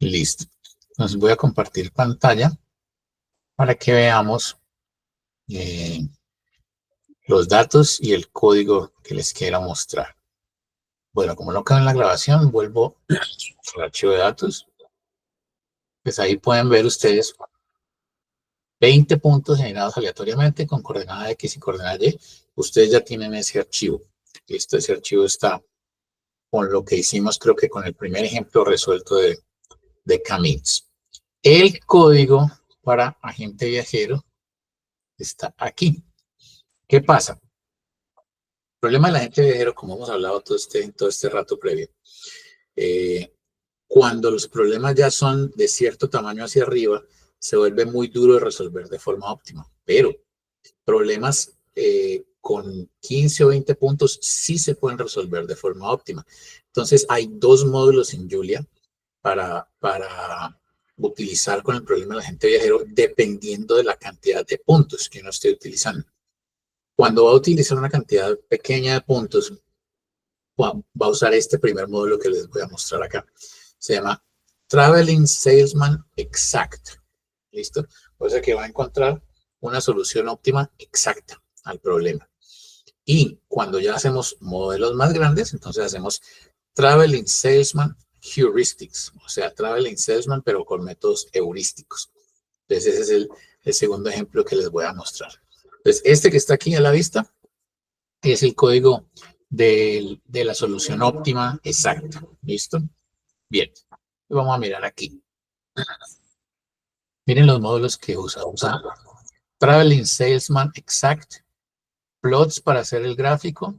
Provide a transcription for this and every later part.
Listo. Entonces voy a compartir pantalla para que veamos los datos y el código que les quiero mostrar. Bueno, como no quedó en la grabación, vuelvo al archivo de datos. Pues ahí pueden ver ustedes 20 puntos generados aleatoriamente con coordenada X y coordenada Y. Ustedes ya tienen ese archivo. Listo, ese archivo está con lo que hicimos, creo que con el primer ejemplo resuelto de K-means. El código para agente viajero está aquí. ¿Qué pasa? El problema del agente viajero, como hemos hablado todo este rato previo, cuando los problemas ya son de cierto tamaño hacia arriba, se vuelve muy duro de resolver de forma óptima. Pero problemas con 15 o 20 puntos sí se pueden resolver de forma óptima. Entonces, hay dos módulos en Julia para utilizar con el problema del agente viajero dependiendo de la cantidad de puntos que uno esté utilizando. Cuando va a utilizar una cantidad pequeña de puntos, va a usar este primer módulo que les voy a mostrar acá. Se llama Traveling Salesman Exact. ¿Listo? O sea que va a encontrar una solución óptima exacta al problema. Y cuando ya hacemos modelos más grandes, entonces hacemos Traveling Salesman Heuristics, o sea, Traveling Salesman, pero con métodos heurísticos. Entonces, ese es el segundo ejemplo que les voy a mostrar. Entonces, este que está aquí a la vista es el código de la solución óptima exacta. ¿Listo? Bien. Vamos a mirar aquí. Miren los módulos que usa. Usa Traveling Salesman Exact, plots para hacer el gráfico.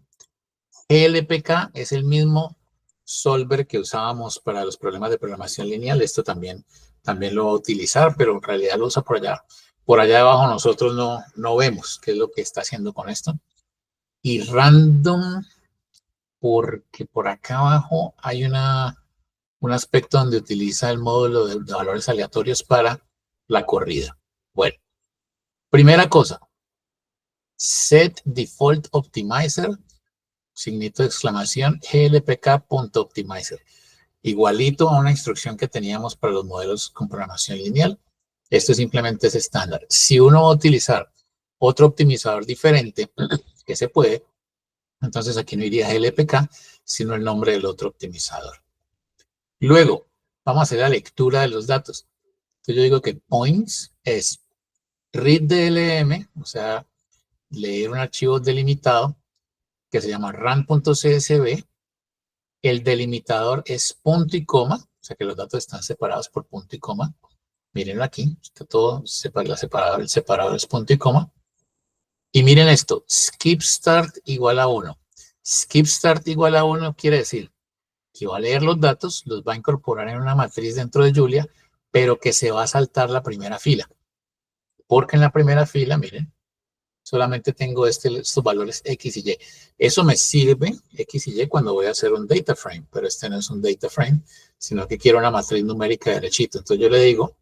LPK es el mismo solver que usábamos para los problemas de programación lineal. Esto también lo va a utilizar, pero en realidad lo usa por allá. Por allá abajo nosotros no vemos qué es lo que está haciendo con esto. Y random, porque por acá abajo hay un aspecto donde utiliza el módulo de valores aleatorios para la corrida. Bueno, primera cosa, set default optimizer, signito de exclamación, glpk.optimizer. Igualito a una instrucción que teníamos para los modelos con programación lineal. Esto simplemente es estándar. Si uno va a utilizar otro optimizador diferente, que se puede, entonces aquí no iría glpk, sino el nombre del otro optimizador. Luego, vamos a hacer la lectura de los datos. Entonces yo digo que points es read_dlm, o sea, leer un archivo delimitado que se llama run.csv. El delimitador es punto y coma, o sea que los datos están separados por punto y coma. Mírenlo aquí, está todo separado, el separador es punto y coma. Y miren esto, skip start igual a 1. Skip start igual a 1 quiere decir que va a leer los datos, los va a incorporar en una matriz dentro de Julia, pero que se va a saltar la primera fila. Porque en la primera fila, miren, solamente tengo estos valores X y Y. Eso me sirve, X y Y, cuando voy a hacer un data frame, pero este no es un data frame, sino que quiero una matriz numérica derechito. Entonces yo le digo,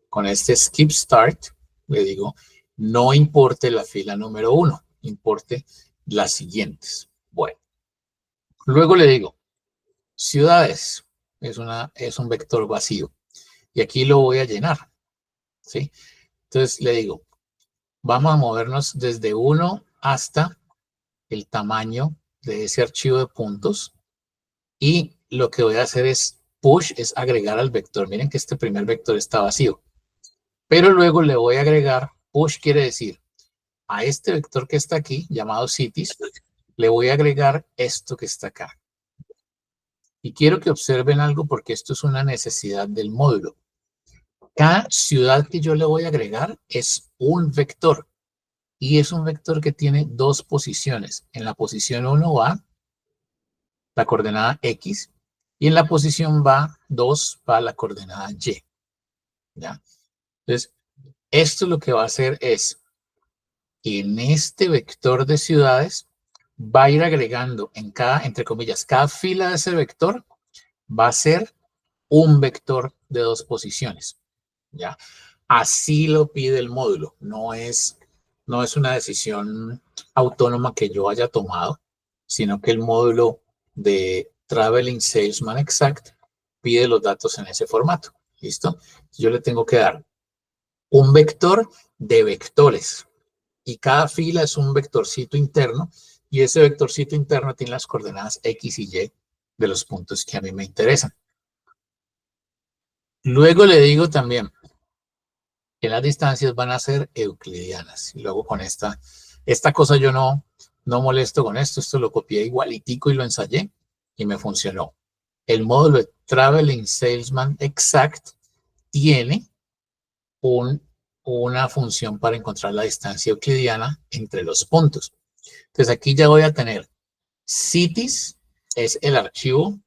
con este skip start, le digo, no importe la fila número 1, importe las siguientes. Bueno, luego le digo, ciudades, es un vector vacío, y aquí lo voy a llenar, ¿sí? Entonces le digo, vamos a movernos desde 1 hasta el tamaño de ese archivo de puntos, y lo que voy a hacer es push, es agregar al vector. Miren que este primer vector está vacío, pero luego le voy a agregar, push quiere decir, a este vector que está aquí, llamado cities, le voy a agregar esto que está acá. Y quiero que observen algo porque esto es una necesidad del módulo. Cada ciudad que yo le voy a agregar es un vector. Y es un vector que tiene dos posiciones. En la posición 1 va la coordenada X y en la posición 2 va la coordenada Y. ¿Ya? Entonces, esto lo que va a hacer es, en este vector de ciudades, va a ir agregando en cada, entre comillas, cada fila de ese vector va a ser un vector de dos posiciones. ¿Ya? Así lo pide el módulo. No es una decisión autónoma que yo haya tomado, sino que el módulo de Traveling Salesman Exact pide los datos en ese formato. ¿Listo? Yo le tengo que dar un vector de vectores y cada fila es un vectorcito interno y ese vectorcito interno tiene las coordenadas X y Y de los puntos que a mí me interesan. Luego le digo también que las distancias van a ser euclidianas. Y luego con esta cosa yo no molesto con esto lo copié igualitico y lo ensayé y me funcionó. El módulo de Traveling Salesman Exact tiene una función para encontrar la distancia euclidiana entre los puntos. Entonces aquí ya voy a tener cities, es el archivo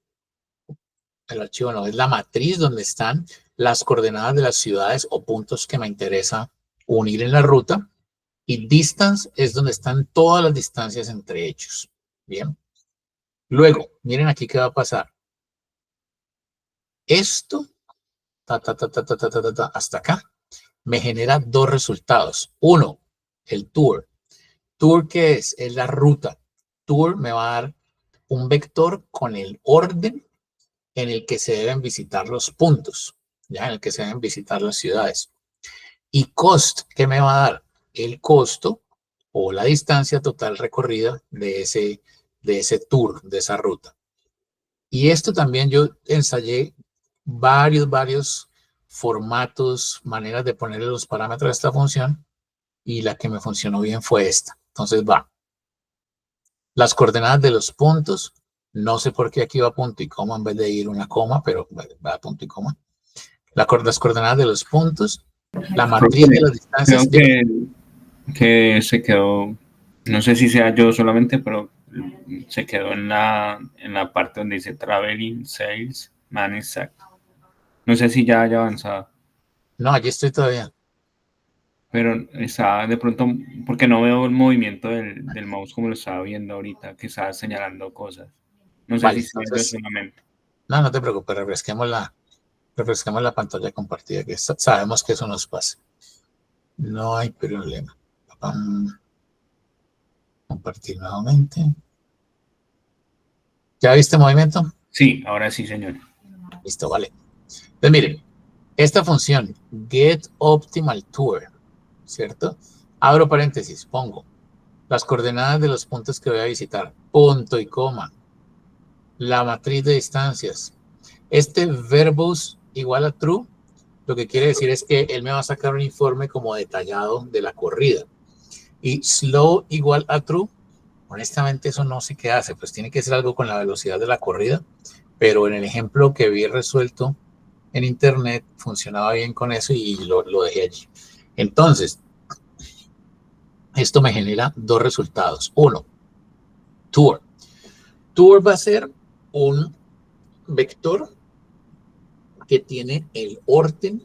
no, es la matriz donde están las coordenadas de las ciudades o puntos que me interesa unir en la ruta. Y distance es donde están todas las distancias entre ellos. Bien. Luego, miren aquí qué va a pasar. Esto, hasta acá, me genera dos resultados. Uno, el tour. Tour, ¿qué es? Es la ruta. Tour me va a dar un vector con el orden en el que se deben visitar los puntos, ya en el que se deben visitar las ciudades. Y cost, ¿qué me va a dar? El costo o la distancia total recorrida de ese tour, de esa ruta. Y esto también yo ensayé varios formatos, maneras de ponerle los parámetros a esta función y la que me funcionó bien fue esta. Entonces va. Las coordenadas de los puntos, no sé por qué aquí va punto y coma en vez de ir una coma, pero va a punto y coma. Las coordenadas de los puntos, la matriz de las distancias. Creo que se quedó, no sé si sea yo solamente, pero se quedó en la parte donde dice Traveling Sales Man Exact. No sé si ya haya avanzado. No, allí estoy todavía. Pero está de pronto, porque no veo el movimiento del mouse como lo estaba viendo ahorita, que estaba señalando cosas. No sé Vale, si sea yo entonces, solamente. no te preocupes, refresquemos la pantalla compartida, que sabemos que eso nos pasa. No hay problema. Compartir nuevamente. ¿Ya viste movimiento? Sí, ahora sí, señor. Listo, vale. Entonces, miren, esta función, getOptimalTour, ¿cierto? Abro paréntesis, pongo las coordenadas de los puntos que voy a visitar, punto y coma, la matriz de distancias. Este verbose igual a true, lo que quiere decir es que él me va a sacar un informe como detallado de la corrida. Y slow igual a true, honestamente eso no sé qué hace, pues tiene que ser algo con la velocidad de la corrida, pero en el ejemplo que vi resuelto en internet funcionaba bien con eso y lo dejé allí. Entonces, esto me genera dos resultados. Uno, tour. Tour va a ser un vector que tiene el orden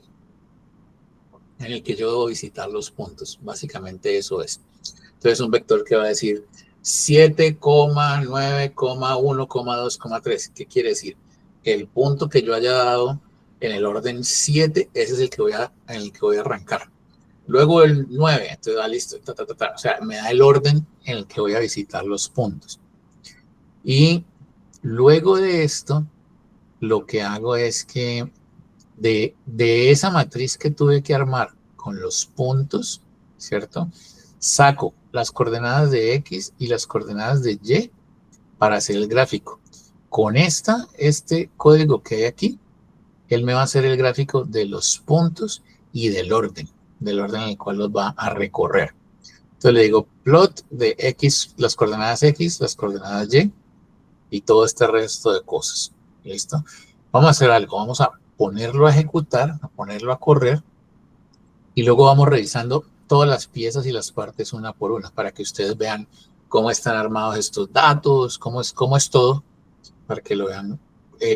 en el que yo debo visitar los puntos. Básicamente eso es. Entonces, un vector que va a decir 7,9,1,2,3. ¿Qué quiere decir? El punto que yo haya dado en el orden 7, ese es el que en el que voy a arrancar. Luego el 9, entonces listo. O sea, me da el orden en el que voy a visitar los puntos. Y luego de esto, lo que hago es que de esa matriz que tuve que armar con los puntos, ¿cierto? Saco las coordenadas de X y las coordenadas de Y para hacer el gráfico. Con este código que hay aquí, él me va a hacer el gráfico de los puntos y del orden en el cual los va a recorrer. Entonces le digo plot de X, las coordenadas X, las coordenadas y todo este resto de cosas. ¿Listo? Vamos a hacer algo, vamos a ponerlo a ejecutar, a ponerlo a correr y luego vamos revisando todas las piezas y las partes una por una para que ustedes vean cómo están armados estos datos, cómo es todo, para que lo vean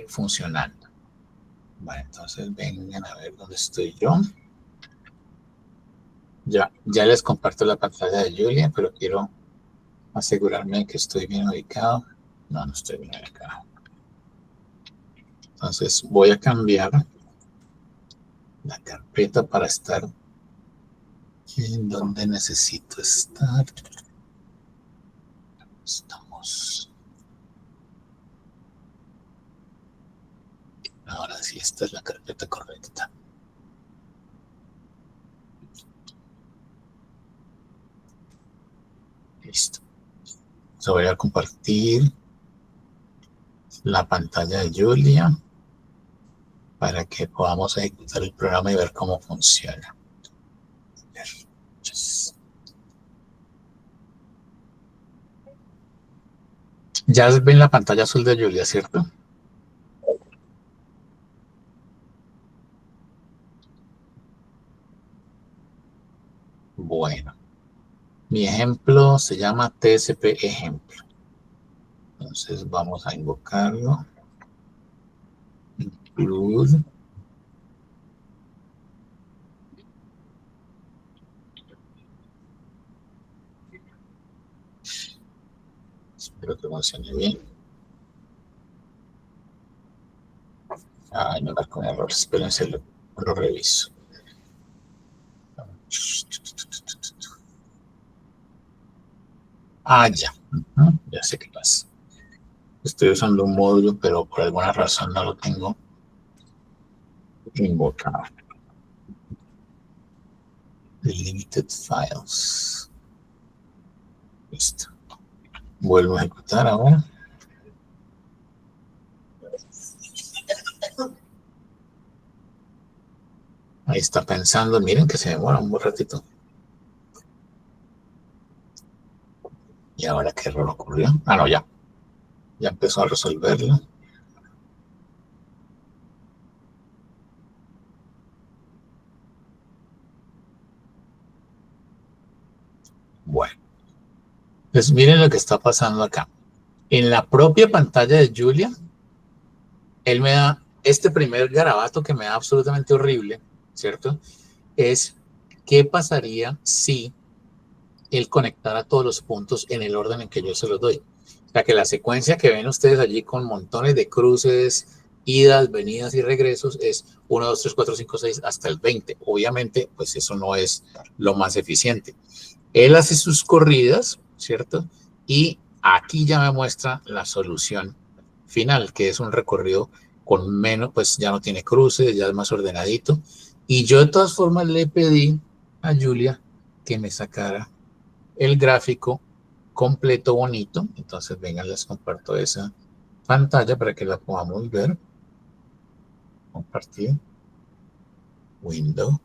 funcionando. Vale, entonces vengan a ver dónde estoy yo. Ya les comparto la pantalla de Julia, pero quiero asegurarme que estoy bien ubicado. No estoy bien ubicado. Entonces voy a cambiar la carpeta para estar en donde necesito estar. Estamos. Ahora si esta es la carpeta correcta. Listo. So, voy a compartir la pantalla de Julia para que podamos ejecutar el programa y ver cómo funciona. Ya ven la pantalla azul de Julia, ¿cierto? Bueno, mi ejemplo se llama TSP ejemplo. Entonces vamos a invocarlo. Include. Espero que funcione bien. Ay, me va con error. Espérense, lo reviso. Ah, ya. Ya sé qué pasa. Estoy usando un módulo, pero por alguna razón no lo tengo invocado. Limited files. Listo. Vuelvo a ejecutar ahora. Ahí está pensando. Miren que se demora un buen ratito. ¿Y ahora qué error ocurrió? Ah, no, ya. Ya empezó a resolverlo. Bueno. Pues miren lo que está pasando acá. En la propia pantalla de Julia, él me da este primer garabato que me da absolutamente horrible, ¿cierto? Es qué pasaría si él conectara todos los puntos en el orden en que yo se los doy. O sea, que la secuencia que ven ustedes allí con montones de cruces, idas, venidas y regresos es 1, 2, 3, 4, 5, 6 hasta el 20. Obviamente, pues eso no es lo más eficiente. Él hace sus corridas, ¿cierto? Y aquí ya me muestra la solución final, que es un recorrido con menos, pues ya no tiene cruces, ya es más ordenadito. Y yo de todas formas le pedí a Julia que me sacara el gráfico completo bonito. Entonces, vengan, les comparto esa pantalla para que la podamos ver. Compartir. Window.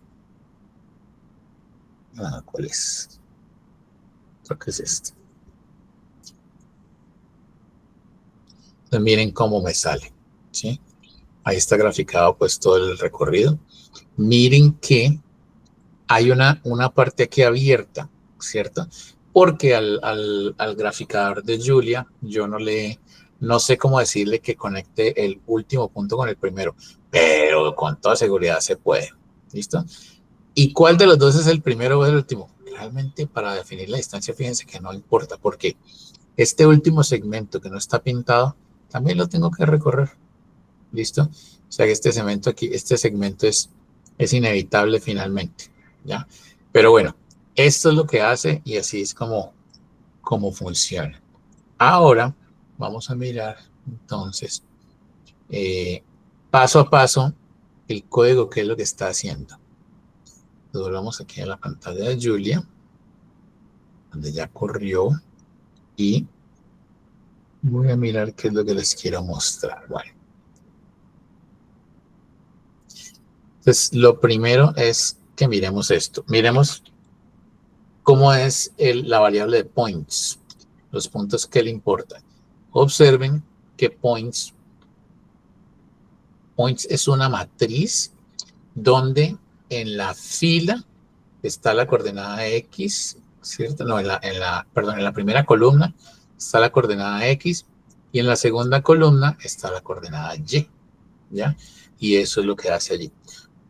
¿Cuál es? Creo que es este. Entonces, miren cómo me sale, ¿sí? Ahí está graficado pues todo el recorrido. Miren que hay una parte aquí abierta, ¿cierto? Porque al graficador de Julia, yo no sé cómo decirle que conecte el último punto con el primero, pero con toda seguridad se puede. ¿Listo? ¿Y cuál de los dos es el primero o el último? Realmente para definir la distancia, fíjense que no importa, porque este último segmento que no está pintado, también lo tengo que recorrer. ¿Listo? O sea que este segmento aquí, este segmento es inevitable finalmente, ¿ya? Pero bueno, esto es lo que hace y así es como funciona. Ahora vamos a mirar entonces paso a paso el código, que es lo que está haciendo. Entonces, volvamos aquí a la pantalla de Julia, donde ya corrió, y voy a mirar qué es lo que les quiero mostrar. Bueno. Entonces, lo primero es que miremos esto. Miremos cómo es la variable de points, los puntos que le importan. Observen que points es una matriz donde en la fila está la coordenada X, ¿cierto? No, perdón, en la primera columna está la coordenada X y en la segunda columna está la coordenada Y, ¿ya? Y eso es lo que hace allí.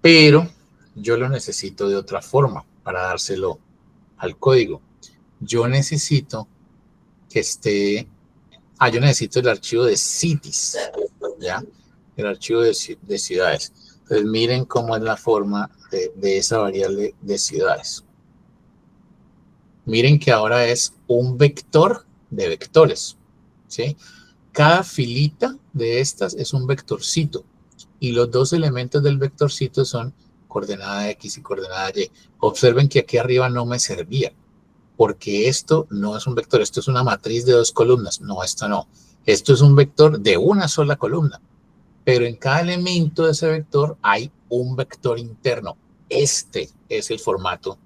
Pero yo lo necesito de otra forma para dárselo al código. Yo necesito que esté... yo necesito el archivo de cities, ¿ya? El archivo de ciudades. Entonces, miren cómo es la forma de esa variable de ciudades. Miren que ahora es un vector de vectores, ¿sí? Cada filita de estas es un vectorcito. y los dos elementos del vectorcito son coordenada X y coordenada Y. Observen que aquí arriba no me servía, porque esto no es un vector, esto es una matriz de dos columnas. No, esto no. Esto es un vector de una sola columna, pero en cada elemento de ese vector hay un vector interno. Este es el formato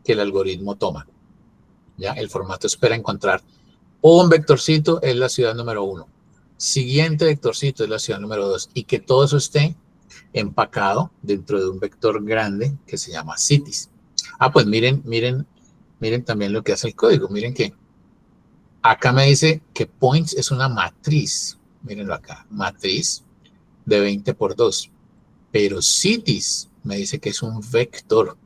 que el algoritmo toma. ¿Ya? El formato espera encontrar un vectorcito es la ciudad número 1. Siguiente vectorcito es la ciudad número 2. Y que todo eso esté empacado dentro de un vector grande que se llama cities. Pues miren también lo que hace el código. Miren que acá me dice que points es una matriz. Mírenlo acá. Matriz de 20 por 2. Pero cities me dice que es un vector.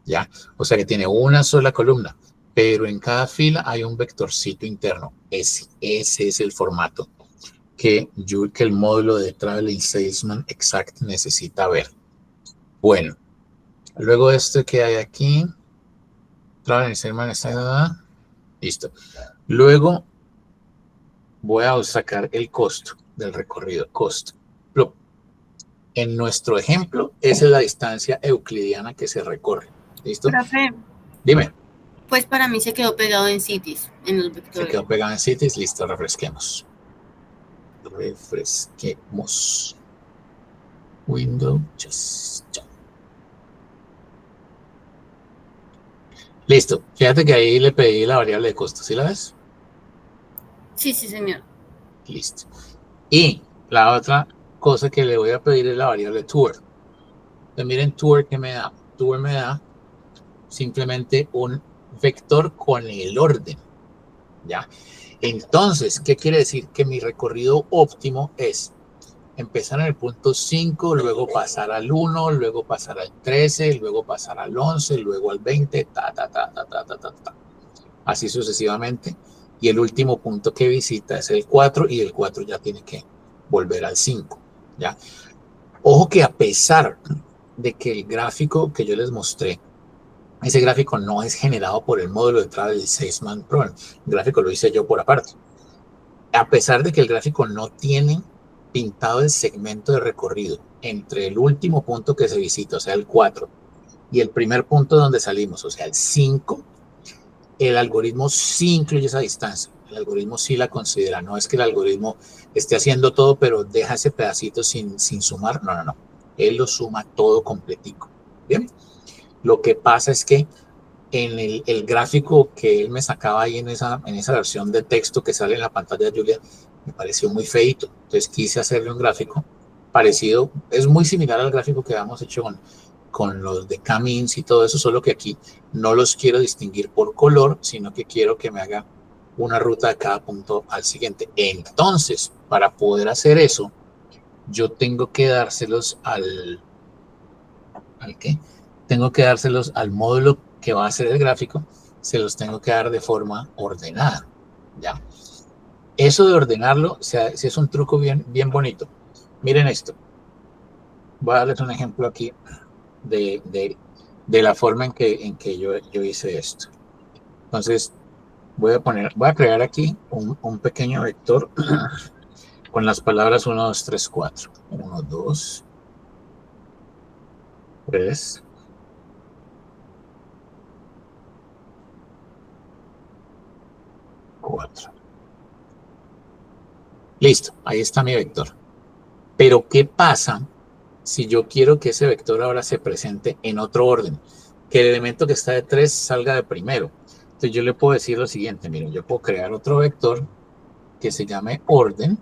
¿Ya? O sea que tiene una sola columna. Pero en cada fila hay un vectorcito interno. Ese es el formato que el módulo de Traveling Salesman Exact necesita ver. Bueno, luego esto que hay aquí, Traveling Salesman Exact, listo. Luego voy a sacar el costo del recorrido, costo. En nuestro ejemplo, esa es la distancia euclidiana que se recorre. ¿Listo? Profe, dime. Pues para mí se quedó pegado en cities, en los vectores. Se quedó pegado en cities, listo, refresquemos. Refresquemos. Windows. Listo. Fíjate que ahí le pedí la variable de costo. ¿Sí la ves? Sí, señor. Listo. Y la otra cosa que le voy a pedir es la variable tour. Entonces miren tour que me da. Tour me da simplemente un vector con el orden. ¿Ya? Entonces, ¿qué quiere decir? Que mi recorrido óptimo es empezar en el punto 5, luego pasar al 1, luego pasar al 13, luego pasar al 11, luego al 20, así sucesivamente. Y el último punto que visita es el 4 y el 4 ya tiene que volver al 5. ¿Ya? Ojo que a pesar de que el gráfico que yo les mostré, ese gráfico no es generado por el módulo de Travel Salesman Pro, el gráfico lo hice yo por aparte. A pesar de que el gráfico no tiene pintado el segmento de recorrido entre el último punto que se visita, o sea, el 4, y el primer punto donde salimos, o sea, el 5, el algoritmo sí incluye esa distancia. El algoritmo sí la considera. No es que el algoritmo esté haciendo todo, pero deja ese pedacito sin sumar. No. Él lo suma todo completico. Bien. Lo que pasa es que en el gráfico que él me sacaba ahí en esa versión de texto que sale en la pantalla de Julia, me pareció muy feito. Entonces quise hacerle un gráfico parecido. Es muy similar al gráfico que habíamos hecho con los de Camins y todo eso, solo que aquí no los quiero distinguir por color, sino que quiero que me haga una ruta de cada punto al siguiente. Entonces, para poder hacer eso, yo tengo que dárselos ¿al qué? Tengo que dárselos al módulo que va a hacer el gráfico, se los tengo que dar de forma ordenada, ¿ya? Eso de ordenarlo, o sea, es un truco bien bonito. Miren esto. Voy a darles un ejemplo aquí de la forma en que yo hice esto. Entonces, voy a crear aquí un pequeño vector con las palabras 1, 2, 3, 4. 1, 2, 3, 4. Listo, ahí está mi vector. Pero, ¿qué pasa si yo quiero que ese vector ahora se presente en otro orden? Que el elemento que está de 3 salga de primero. Entonces yo le puedo decir lo siguiente, miren, yo puedo crear otro vector que se llame orden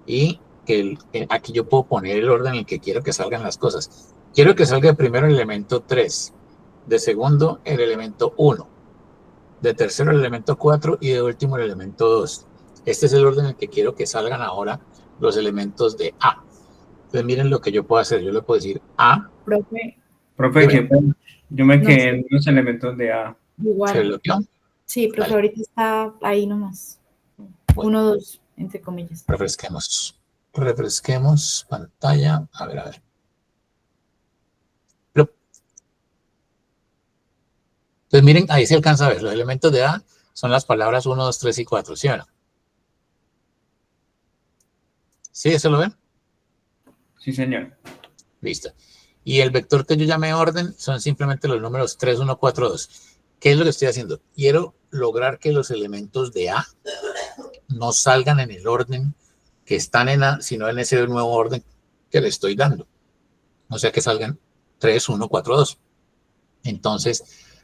y que aquí yo puedo poner el orden en el que quiero que salgan las cosas. Quiero que salga de primero el elemento 3, de segundo el elemento 1, de tercero el elemento 4 y de último el elemento 2. Este es el orden en el que quiero que salgan ahora los elementos de A. Entonces miren lo que yo puedo hacer. Yo le puedo decir A. Profe, que yo me quedé en los elementos de A. Igual. ¿Se bloqueó? Sí, profe, vale. Ahorita está ahí nomás. Bueno, 1, 2, entre comillas. Refresquemos pantalla. A ver. Entonces miren, ahí se alcanza a ver. Los elementos de A son las palabras 1, 2, 3 y 4, ¿sí o no? ¿Sí? ¿Eso lo ven? Sí, señor. Listo. Y el vector que yo llamé orden son simplemente los números 3, 1, 4, 2. ¿Qué es lo que estoy haciendo? Quiero lograr que los elementos de A no salgan en el orden que están en A, sino en ese nuevo orden que le estoy dando. O sea, que salgan 3, 1, 4, 2. Entonces,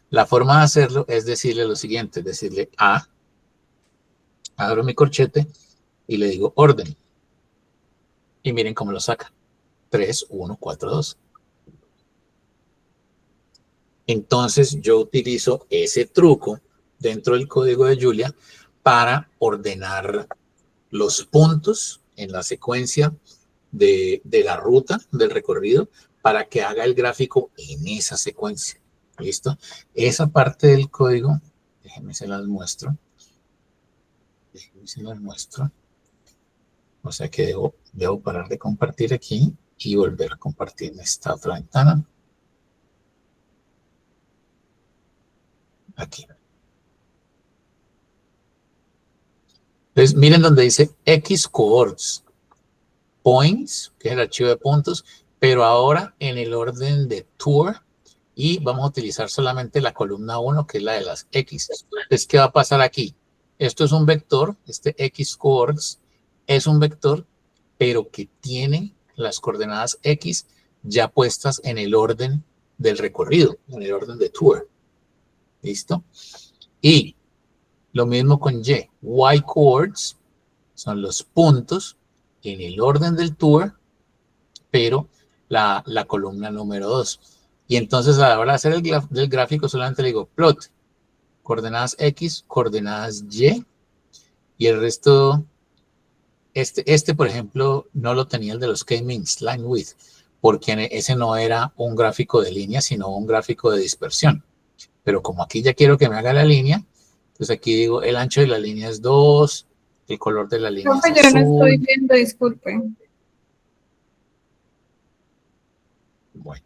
la forma de hacerlo es decirle lo siguiente, decirle A, abro mi corchete y le digo orden. Y miren cómo lo saca. 3, 1, 4, 2. Entonces, yo utilizo ese truco dentro del código de Julia para ordenar los puntos en la secuencia de la ruta del recorrido para que haga el gráfico en esa secuencia. ¿Listo? Esa parte del código, déjenme se las muestro. O sea que debo parar de compartir aquí y volver a compartir en esta otra ventana. Aquí. Entonces, miren donde dice X coords, points, que es el archivo de puntos, pero ahora en el orden de tour, y vamos a utilizar solamente la columna 1, que es la de las X. Entonces, ¿qué va a pasar aquí? Esto es un vector, este X coords es un vector, pero que tiene las coordenadas X ya puestas en el orden del recorrido, en el orden de tour. ¿Listo? Y lo mismo con Y. Y coords son los puntos en el orden del tour, pero la columna número 2. Y entonces a la hora de hacer el gráfico solamente le digo plot, coordenadas X, coordenadas Y, y el resto, por ejemplo, no lo tenía el de los k-means, line width, porque ese no era un gráfico de línea, sino un gráfico de dispersión. Pero como aquí ya quiero que me haga la línea, entonces aquí digo el ancho de la línea es 2, el color de la línea Profe, es yo no azul. estoy viendo, disculpe. Bueno.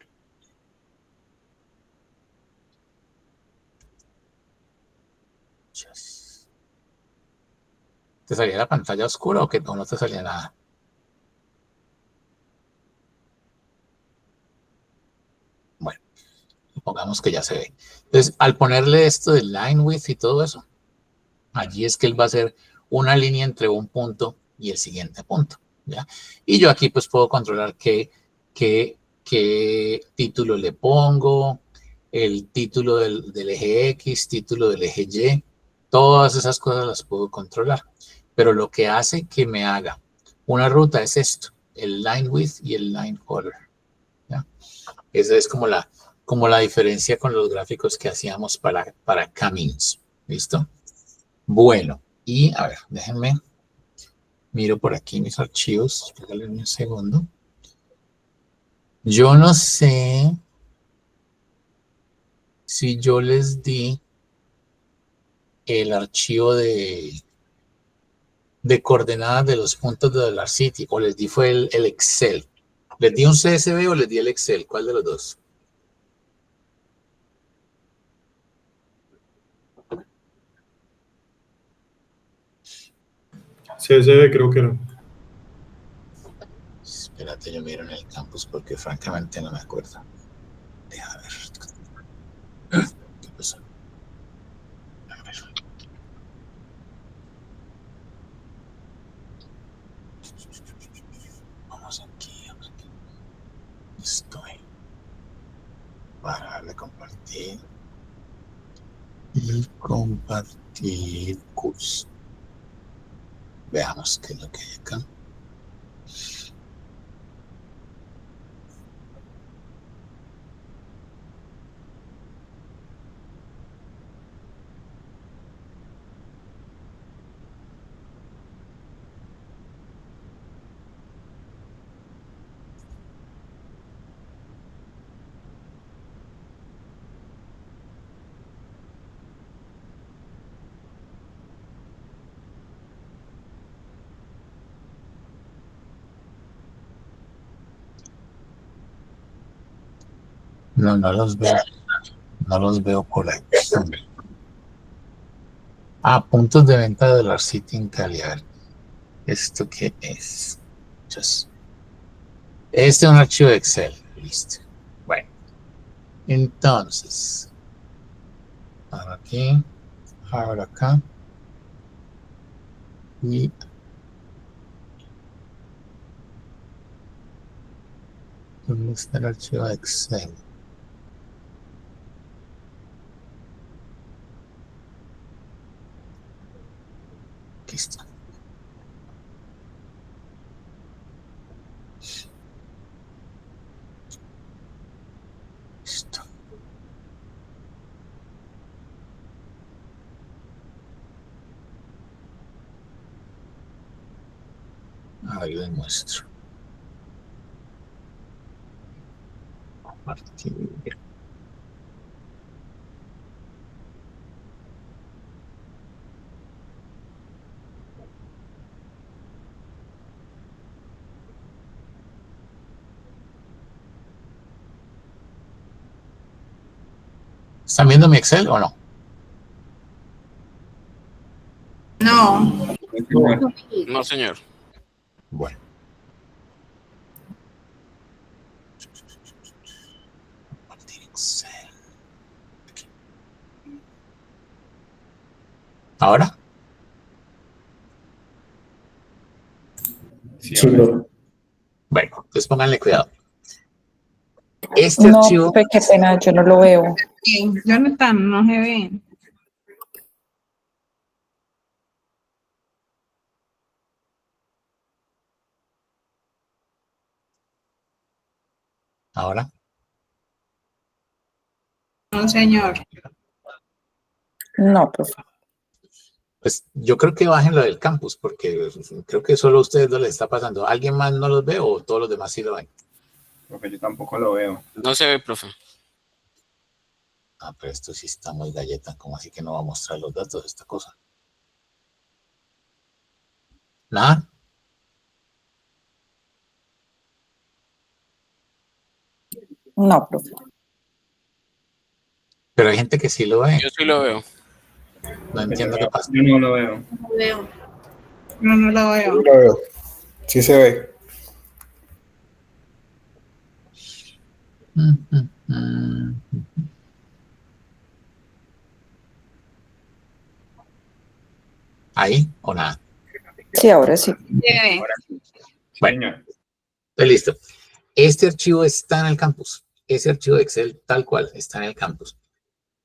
¿Te salía la pantalla oscura o no te salía nada? Bueno, supongamos que ya se ve. Entonces, al ponerle esto de line width y todo eso, allí es que él va a hacer una línea entre un punto y el siguiente punto, ¿ya? Y yo aquí pues puedo controlar qué título le pongo, el título del eje X, título del eje Y, todas esas cosas las puedo controlar. Pero lo que hace que me haga una ruta es esto, el line width y el line color, ¿ya? Esa es como la diferencia con los gráficos que hacíamos para K-means, ¿listo? Bueno, y a ver, déjenme, miro por aquí mis archivos, regálame un segundo. Yo no sé si yo les di el archivo de coordenadas de los puntos de DollarCity, o les di fue el Excel. ¿Les di un CSV o les di el Excel? ¿Cuál de los dos? CSV creo que era. Espérate, yo miro en el campus porque francamente no me acuerdo. Déjame ver. ¿Qué pasó? A ver. Vamos aquí. Estoy. Para darle compartir. Y compartir curso. Veamos qué es lo que hay acá. No, no los veo. No los veo por ahí. Ah, puntos de venta de DollarCity en Cali. A ver, ¿esto qué es? Just Este es un archivo de Excel. Listo. Bueno, entonces, ahora aquí, ahora acá. Y ¿dónde está el archivo de Excel? Aquí está. Listo. Ahí les muestro. Compartir. ¿Están viendo mi Excel o no? No. No, señor. Bueno. Compartir Excel. Aquí. ¿Ahora? Sí, Sí, ahora profe. Bueno, entonces pónganle cuidado. Este No, archivo, profe, qué pena, yo no lo veo. Jonathan, no se ve. ahora, No, señor. No, profe. pues yo creo que bajen lo del campus, porque creo que solo a ustedes no les está pasando. ¿Alguien más no los ve o todos los demás sí lo ven? Profe, yo tampoco lo veo. No se ve, profe. Ah, pero esto sí está muy galleta, ¿cómo así que no va a mostrar los datos de esta cosa? ¿Nada? No, profe. Pero hay gente que sí lo ve. Yo sí lo veo. No entiendo qué pasa. Yo no lo veo. No veo. No, no lo veo. Lo veo. Sí se ve. ¿Ahí o nada? Sí, ahora sí. Se ve. Bueno. Señor. Pues listo. Este archivo está en el campus. Ese archivo de Excel tal cual está en el campus.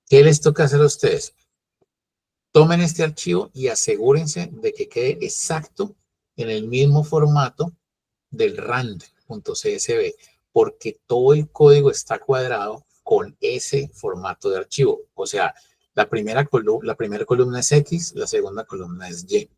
¿Qué les toca hacer a ustedes? Tomen este archivo y asegúrense de que quede exacto en el mismo formato del rand.csv, porque todo el código está cuadrado con ese formato de archivo. O sea, la primera columna es X, la segunda columna es Y.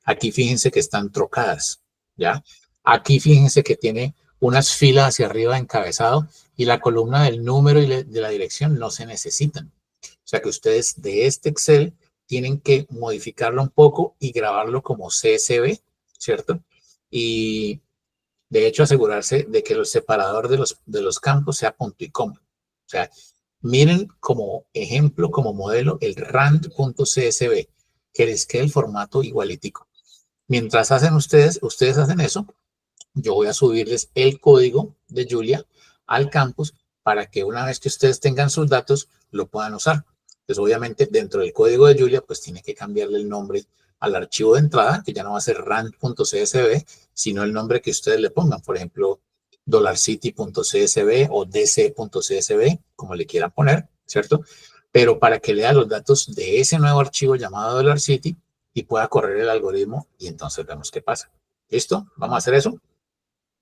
Aquí fíjense que están trocadas, ¿ya? Aquí fíjense que tiene unas filas hacia arriba de encabezado y la columna del número y de la dirección no se necesitan. O sea que ustedes de este Excel tienen que modificarlo un poco y grabarlo como CSV, ¿cierto? Y de hecho asegurarse de que el separador de los campos sea punto y coma. O sea, miren como ejemplo, como modelo, el rand.csv, que les quede el formato igualitico. Mientras hacen ustedes hacen eso, yo voy a subirles el código de Julia al campus para que una vez que ustedes tengan sus datos, lo puedan usar. Pues obviamente dentro del código de Julia, pues tiene que cambiarle el nombre al archivo de entrada, que ya no va a ser rand.csv, sino el nombre que ustedes le pongan. Por ejemplo, $city.csv o dc.csv, como le quieran poner, ¿cierto? Pero para que lea los datos de ese nuevo archivo llamado $city y pueda correr el algoritmo y entonces vemos qué pasa. ¿Listo? ¿Vamos a hacer eso?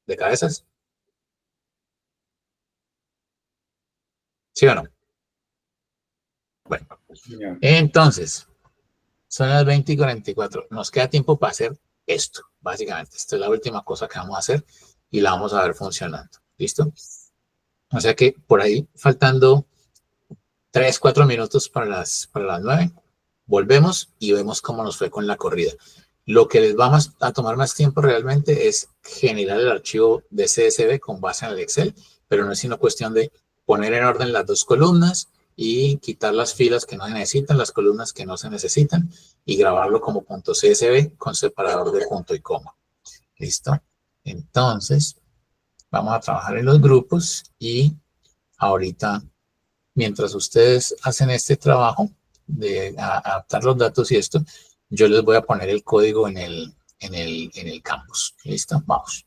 ¿De cabezas? ¿Sí o no? Bueno, Señor. entonces, son las 20:44. Nos queda tiempo para hacer esto, básicamente. Esta es la última cosa que vamos a hacer y la vamos a ver funcionando. ¿Listo? O sea que por ahí, faltando 3, 4 minutos para las 9, volvemos y vemos cómo nos fue con la corrida. Lo que les va a tomar más tiempo realmente es generar el archivo de CSV con base en el Excel, pero no es sino cuestión de poner en orden las dos columnas y quitar las filas que no se necesitan, las columnas que no se necesitan y grabarlo como .csv con separador de punto y coma. ¿Listo? Entonces, Vamos a trabajar en los grupos y ahorita, mientras ustedes hacen este trabajo de adaptar los datos y esto, yo les voy a poner el código en el campus. ¿Listo? Vamos.